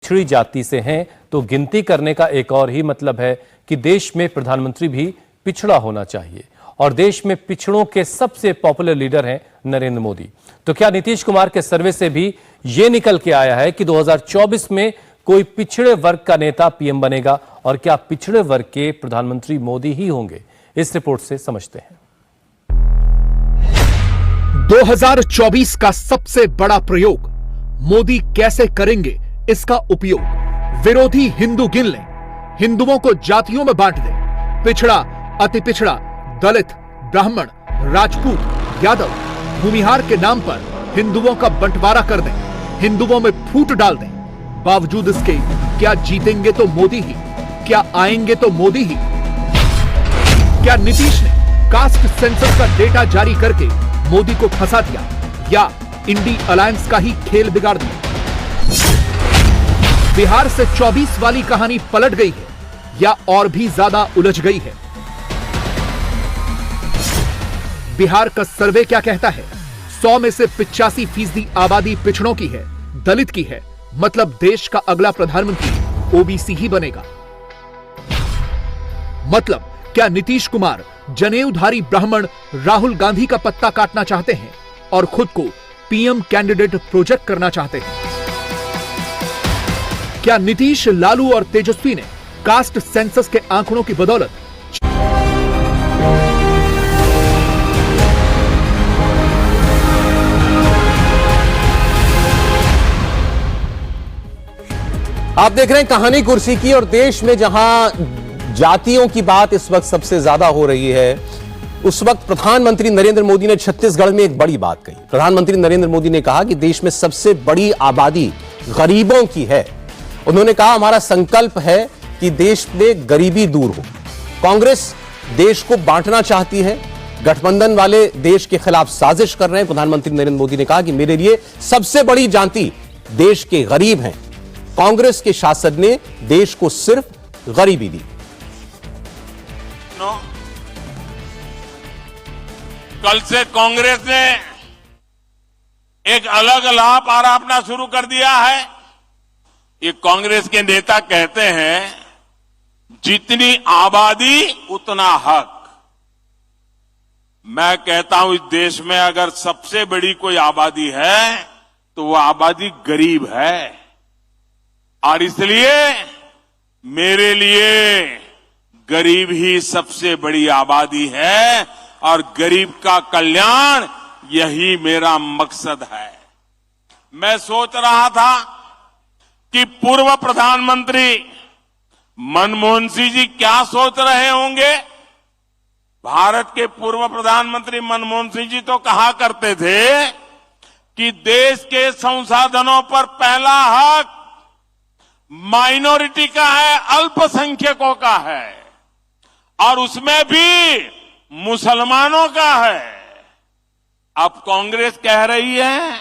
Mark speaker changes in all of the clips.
Speaker 1: पिछड़ी जाति से हैं तो गिनती करने का एक और ही मतलब है कि देश में प्रधानमंत्री भी पिछड़ा होना चाहिए। और देश में पिछड़ों के सबसे पॉपुलर लीडर हैं नरेंद्र मोदी। तो क्या नीतीश कुमार के सर्वे से भी यह निकल के आया है कि 2024 में कोई पिछड़े वर्ग का नेता पीएम बनेगा? और क्या पिछड़े वर्ग के प्रधानमंत्री मोदी ही होंगे? इस रिपोर्ट से समझते हैं।
Speaker 2: 2024 का सबसे बड़ा प्रयोग मोदी कैसे करेंगे इसका उपयोग? विरोधी हिंदू गिन लें, हिंदुओं को जातियों में बांट दें, पिछड़ा, अति पिछड़ा, दलित, ब्राह्मण, राजपूत, यादव, भूमिहार के नाम पर हिंदुओं का बंटवारा कर दें, हिंदुओं में फूट डाल दें। बावजूद इसके क्या जीतेंगे तो मोदी ही, क्या आएंगे तो मोदी ही। क्या नीतीश ने कास्ट सेंसस का डेटा जारी करके मोदी को फंसा दिया या इंडी अलायंस का ही खेल बिगाड़ दिया? बिहार से 24 वाली कहानी पलट गई है या और भी ज्यादा उलझ गई है? बिहार का सर्वे क्या कहता है? 100 में से 85% आबादी पिछड़ों की है, दलित की है। मतलब देश का अगला प्रधानमंत्री ओबीसी ही बनेगा। मतलब क्या नीतीश कुमार जनेऊधारी ब्राह्मण राहुल गांधी का पत्ता काटना चाहते हैं और खुद को पीएम कैंडिडेट प्रोजेक्ट करना चाहते हैं? क्या नीतीश, लालू और तेजस्वी ने कास्ट सेंसस के आंकड़ों की बदौलत
Speaker 3: आप देख रहे हैं कहानी कुर्सी की। और देश में जहां जातियों की बात इस वक्त सबसे ज्यादा हो रही है, उस वक्त प्रधानमंत्री नरेंद्र मोदी ने छत्तीसगढ़ में एक बड़ी बात कही। प्रधानमंत्री नरेंद्र मोदी ने कहा कि देश में सबसे बड़ी आबादी गरीबों की है। उन्होंने कहा हमारा संकल्प है कि देश में गरीबी दूर हो। कांग्रेस देश को बांटना चाहती है, गठबंधन वाले देश के खिलाफ साजिश कर रहे हैं। प्रधानमंत्री नरेंद्र मोदी ने कहा कि मेरे लिए सबसे बड़ी जाति देश के गरीब हैं। कांग्रेस के शासन ने देश को सिर्फ गरीबी दी।
Speaker 4: कल से कांग्रेस ने एक अलग लाभ आरोपना शुरू कर दिया है। ये कांग्रेस के नेता कहते हैं जितनी आबादी उतना हक। मैं कहता हूं इस देश में अगर सबसे बड़ी कोई आबादी है तो वो आबादी गरीब है। और इसलिए मेरे लिए गरीब ही सबसे बड़ी आबादी है और गरीब का कल्याण यही मेरा मकसद है। मैं सोच रहा था कि पूर्व प्रधानमंत्री मनमोहन सिंह जी क्या सोच रहे होंगे। भारत के पूर्व प्रधानमंत्री मनमोहन सिंह जी तो कहा करते थे कि देश के संसाधनों पर पहला हक माइनॉरिटी का है, अल्पसंख्यकों का है और उसमें भी मुसलमानों का है। अब कांग्रेस कह रही है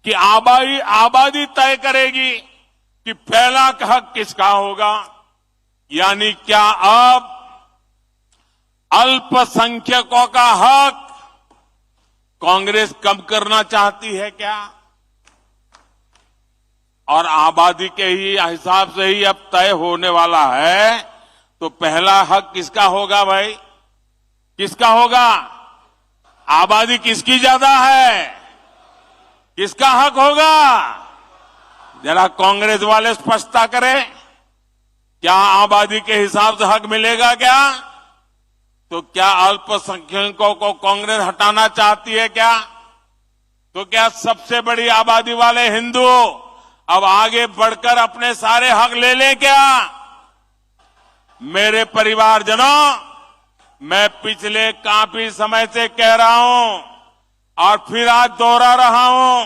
Speaker 4: कि आबादी तय करेगी कि पहला हक किसका होगा। यानी क्या अब अल्पसंख्यकों का हक कांग्रेस कम करना चाहती है क्या? और आबादी के ही हिसाब से ही अब तय होने वाला है तो पहला हक किसका होगा भाई? किसका होगा? आबादी किसकी ज्यादा है? किसका हक होगा? जरा कांग्रेस वाले स्पष्टता करें। क्या आबादी के हिसाब से हक मिलेगा क्या? तो क्या अल्पसंख्यकों को कांग्रेस हटाना चाहती है क्या? तो क्या सबसे बड़ी आबादी वाले हिंदू अब आगे बढ़कर अपने सारे हक ले लें क्या? मेरे परिवारजनों, मैं पिछले काफी समय से कह रहा हूं और फिर आज दोहरा रहा हूं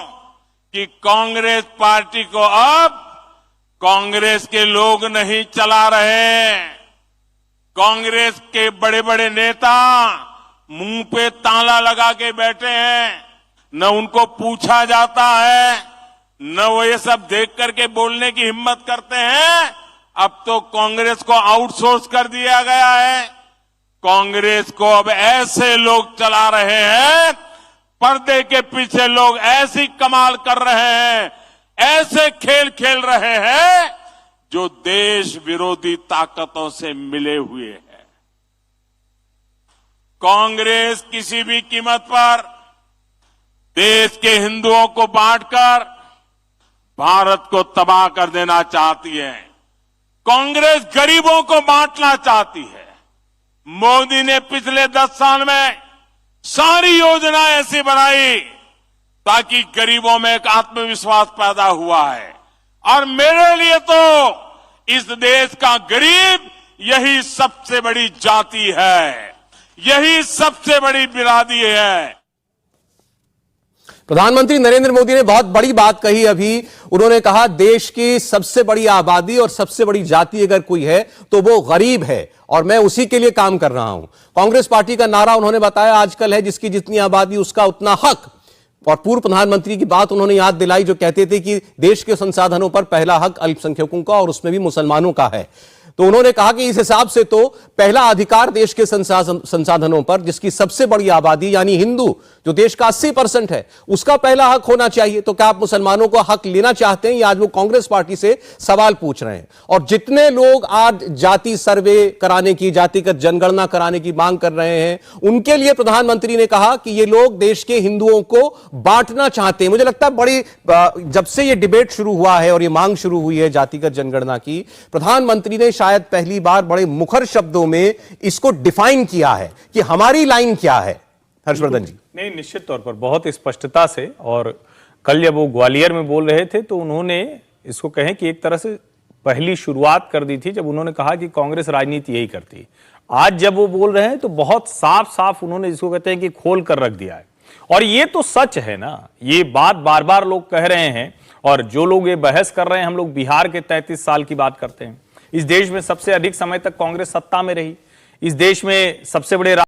Speaker 4: कि कांग्रेस पार्टी को अब कांग्रेस के लोग नहीं चला रहे। कांग्रेस के बड़े बड़े नेता मुंह पे ताला लगा के बैठे हैं, न उनको पूछा जाता है, न वो ये सब देख करके बोलने की हिम्मत करते हैं। अब तो कांग्रेस को आउटसोर्स कर दिया गया है। कांग्रेस को अब ऐसे लोग चला रहे हैं, पर्दे के पीछे लोग ऐसी कमाल कर रहे हैं ऐसे खेल खेल रहे हैं जो देश विरोधी ताकतों से मिले हुए हैं। कांग्रेस किसी भी कीमत पर देश के हिंदुओं को बांटकर भारत को तबाह कर देना चाहती है। कांग्रेस गरीबों को बांटना चाहती है। मोदी ने पिछले 10 साल में सारी योजना ऐसी बनाई ताकि गरीबों में एक आत्मविश्वास पैदा हुआ है। और मेरे लिए तो इस देश का गरीब यही सबसे बड़ी जाति है, यही सबसे बड़ी बिरादरी है।
Speaker 3: प्रधानमंत्री नरेंद्र मोदी ने बहुत बड़ी बात कही अभी। उन्होंने कहा देश की सबसे बड़ी आबादी और सबसे बड़ी जाति अगर कोई है तो वो गरीब है और मैं उसी के लिए काम कर रहा हूं। कांग्रेस पार्टी का नारा उन्होंने बताया आजकल है जिसकी जितनी आबादी उसका उतना हक। और पूर्व प्रधानमंत्री की बात उन्होंने याद दिलाई जो कहते थे कि देश के संसाधनों पर पहला हक अल्पसंख्यकों का और उसमें भी मुसलमानों का है। तो उन्होंने कहा कि इस हिसाब से तो पहला अधिकार देश के संसाधनों पर जिसकी सबसे बड़ी आबादी यानी हिंदू जो देश का 80% है उसका पहला हक होना चाहिए। तो क्या आप मुसलमानों को हक लेना चाहते हैं? या आज वो कांग्रेस पार्टी से सवाल पूछ रहे हैं। और जितने लोग आज जाति सर्वे कराने की, जातिगत जनगणना कराने की मांग कर रहे हैं उनके लिए प्रधानमंत्री ने कहा कि ये लोग देश के हिंदुओं को बांटना चाहते हैं। मुझे लगता है बड़ी जब से ये डिबेट शुरू हुआ है और ये मांग शुरू हुई है जातिगत जनगणना की, प्रधानमंत्री ने शायद पहली बार बड़े मुखर शब्दों में इसको डिफाइन किया है कि हमारी लाइन क्या है। हर्षवर्धन जी।
Speaker 5: नहीं, निश्चित तौर पर बहुत स्पष्टता से। और कल जब वो ग्वालियर में बोल रहे थे तो उन्होंने इसको कहें कि एक तरह से पहली शुरुआत कर दी थी जब उन्होंने कहा कि कांग्रेस राजनीति यही करती है। आज जब वो बोल रहे हैं तो बहुत साफ साफ उन्होंने जिसको कहते हैं कि खोल कर रख दिया है। और ये तो सच है ना, ये बात बार बार लोग कह रहे हैं। और जो लोग ये बहस कर रहे हैं, हम लोग बिहार के 33 साल की बात करते हैं। इस देश में सबसे अधिक समय तक कांग्रेस सत्ता में रही। इस देश में सबसे बड़े